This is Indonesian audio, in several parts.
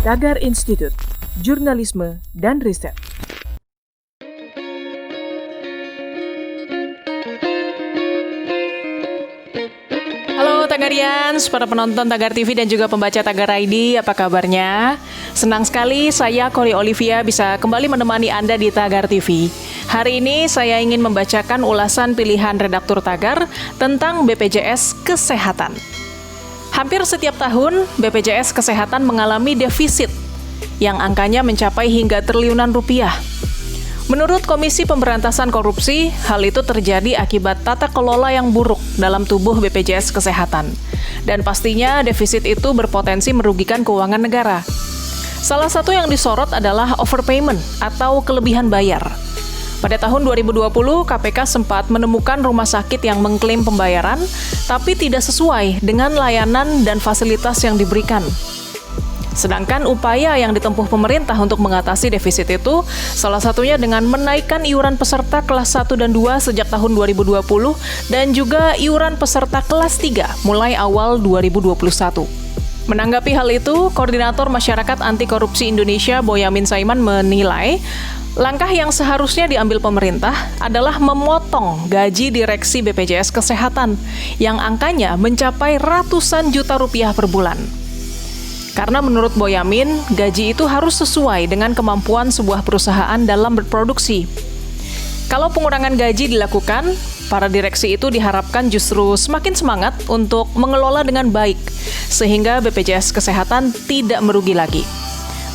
Tagar Institut, Jurnalisme dan Riset. Halo Tagarians, para penonton Tagar TV dan juga pembaca Tagar ID, apa kabarnya? Senang sekali saya Kori Olivia bisa kembali menemani Anda di Tagar TV. Hari ini saya ingin membacakan ulasan pilihan redaktur Tagar tentang BPJS Kesehatan. Hampir setiap tahun, BPJS Kesehatan mengalami defisit yang angkanya mencapai hingga triliunan rupiah. Menurut Komisi Pemberantasan Korupsi, hal itu terjadi akibat tata kelola yang buruk dalam tubuh BPJS Kesehatan. Dan pastinya defisit itu berpotensi merugikan keuangan negara. Salah satu yang disorot adalah overpayment atau kelebihan bayar. Pada tahun 2020, KPK sempat menemukan rumah sakit yang mengklaim pembayaran, tapi tidak sesuai dengan layanan dan fasilitas yang diberikan. Sedangkan upaya yang ditempuh pemerintah untuk mengatasi defisit itu, salah satunya dengan menaikkan iuran peserta kelas 1 dan 2 sejak tahun 2020, dan juga iuran peserta kelas 3 mulai awal 2021. Menanggapi hal itu, Koordinator Masyarakat Anti Korupsi Indonesia Boyamin Saiman menilai, langkah yang seharusnya diambil pemerintah adalah memotong gaji direksi BPJS Kesehatan yang angkanya mencapai ratusan juta rupiah per bulan. Karena menurut Boyamin, gaji itu harus sesuai dengan kemampuan sebuah perusahaan dalam berproduksi. Kalau pengurangan gaji dilakukan, para direksi itu diharapkan justru semakin semangat untuk mengelola dengan baik, sehingga BPJS Kesehatan tidak merugi lagi.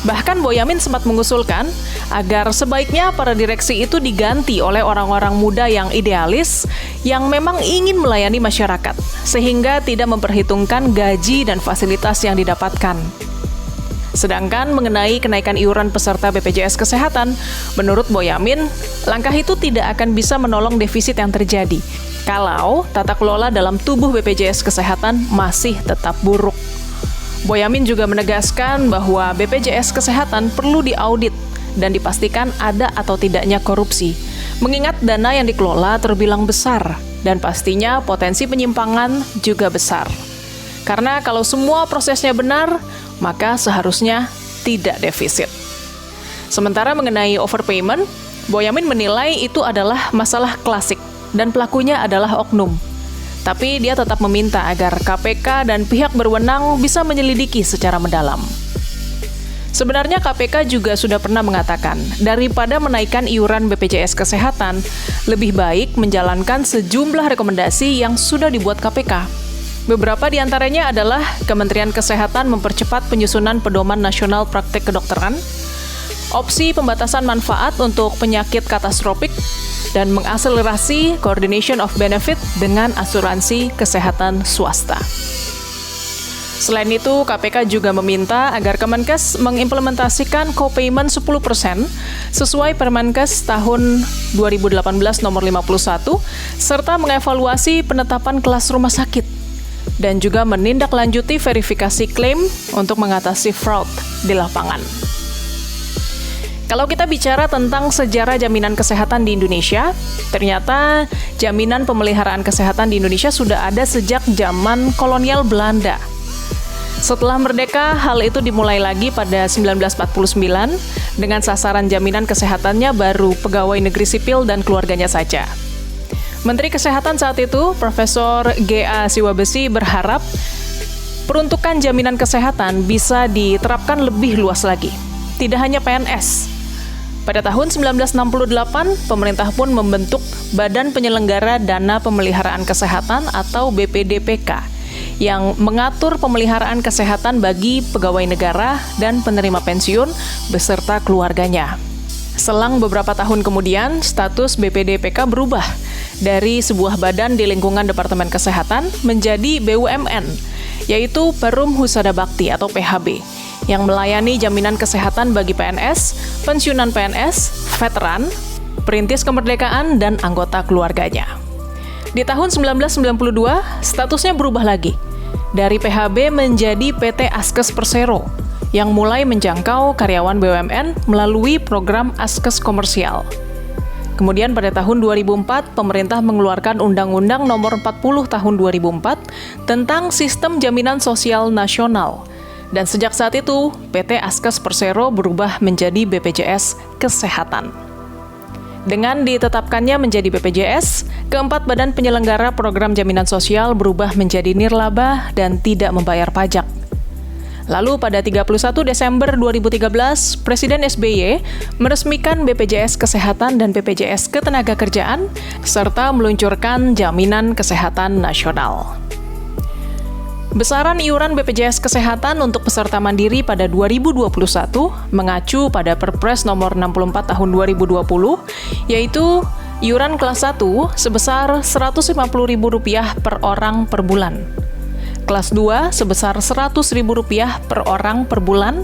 Bahkan Boyamin sempat mengusulkan agar sebaiknya para direksi itu diganti oleh orang-orang muda yang idealis, yang memang ingin melayani masyarakat, sehingga tidak memperhitungkan gaji dan fasilitas yang didapatkan. Sedangkan mengenai kenaikan iuran peserta BPJS Kesehatan, menurut Boyamin, langkah itu tidak akan bisa menolong defisit yang terjadi kalau tata kelola dalam tubuh BPJS Kesehatan masih tetap buruk. Boyamin juga menegaskan bahwa BPJS Kesehatan perlu diaudit dan dipastikan ada atau tidaknya korupsi, mengingat dana yang dikelola terbilang besar dan pastinya potensi penyimpangan juga besar. Karena kalau semua prosesnya benar, maka seharusnya tidak defisit. Sementara mengenai overpayment, Boyamin menilai itu adalah masalah klasik dan pelakunya adalah oknum. Tapi dia tetap meminta agar KPK dan pihak berwenang bisa menyelidiki secara mendalam. Sebenarnya KPK juga sudah pernah mengatakan, daripada menaikkan iuran BPJS Kesehatan, lebih baik menjalankan sejumlah rekomendasi yang sudah dibuat KPK. Beberapa di antaranya adalah Kementerian Kesehatan mempercepat penyusunan pedoman nasional praktek kedokteran, opsi pembatasan manfaat untuk penyakit katastropik, dan mengakselerasi coordination of benefit dengan asuransi kesehatan swasta. Selain itu, KPK juga meminta agar Kemenkes mengimplementasikan co-payment 10% sesuai Permenkes tahun 2018 nomor 51, serta mengevaluasi penetapan kelas rumah sakit, dan juga menindaklanjuti verifikasi klaim untuk mengatasi fraud di lapangan. Kalau kita bicara tentang sejarah jaminan kesehatan di Indonesia, ternyata jaminan pemeliharaan kesehatan di Indonesia sudah ada sejak zaman kolonial Belanda. Setelah merdeka, hal itu dimulai lagi pada 1949 dengan sasaran jaminan kesehatannya baru pegawai negeri sipil dan keluarganya saja. Menteri Kesehatan saat itu, Profesor G.A. Siwabesi berharap peruntukan jaminan kesehatan bisa diterapkan lebih luas lagi, tidak hanya PNS. Pada tahun 1968, pemerintah pun membentuk Badan Penyelenggara Dana Pemeliharaan Kesehatan atau BPDPK yang mengatur pemeliharaan kesehatan bagi pegawai negara dan penerima pensiun beserta keluarganya. Selang beberapa tahun kemudian, status BPDPK berubah dari sebuah badan di lingkungan Departemen Kesehatan menjadi BUMN, yaitu Perum Husada Bakti atau PHB, yang melayani jaminan kesehatan bagi PNS, pensiunan PNS, veteran, perintis kemerdekaan, dan anggota keluarganya. Di tahun 1992, statusnya berubah lagi, dari PHB menjadi PT Askes Persero, yang mulai menjangkau karyawan BUMN melalui program Askes Komersial. Kemudian pada tahun 2004, pemerintah mengeluarkan Undang-Undang Nomor 40 Tahun 2004 tentang Sistem Jaminan Sosial Nasional, Dan sejak saat itu, PT Askes Persero berubah menjadi BPJS Kesehatan. Dengan ditetapkannya menjadi BPJS, keempat badan penyelenggara program jaminan sosial berubah menjadi nirlaba dan tidak membayar pajak. Lalu pada 31 Desember 2013, Presiden SBY meresmikan BPJS Kesehatan dan BPJS Ketenagakerjaan, serta meluncurkan Jaminan Kesehatan Nasional. Besaran iuran BPJS Kesehatan untuk peserta mandiri pada 2021 mengacu pada Perpres nomor 64 tahun 2020, yaitu iuran kelas 1 sebesar Rp150.000 per orang per bulan. Kelas 2 sebesar Rp100.000 per orang per bulan,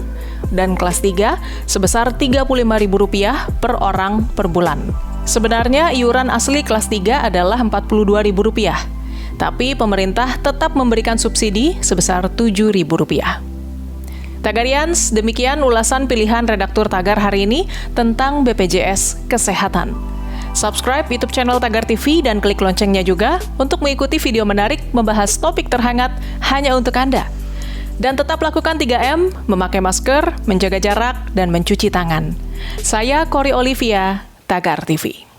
dan kelas 3 sebesar Rp35.000 per orang per bulan. Sebenarnya iuran asli kelas 3 adalah Rp42.000, tapi pemerintah tetap memberikan subsidi sebesar Rp7.000. Tagarians, demikian ulasan pilihan redaktur Tagar hari ini tentang BPJS Kesehatan. Subscribe YouTube channel Tagar TV dan klik loncengnya juga untuk mengikuti video menarik membahas topik terhangat hanya untuk Anda. Dan tetap lakukan 3M, memakai masker, menjaga jarak, dan mencuci tangan. Saya Kori Olivia, Tagar TV.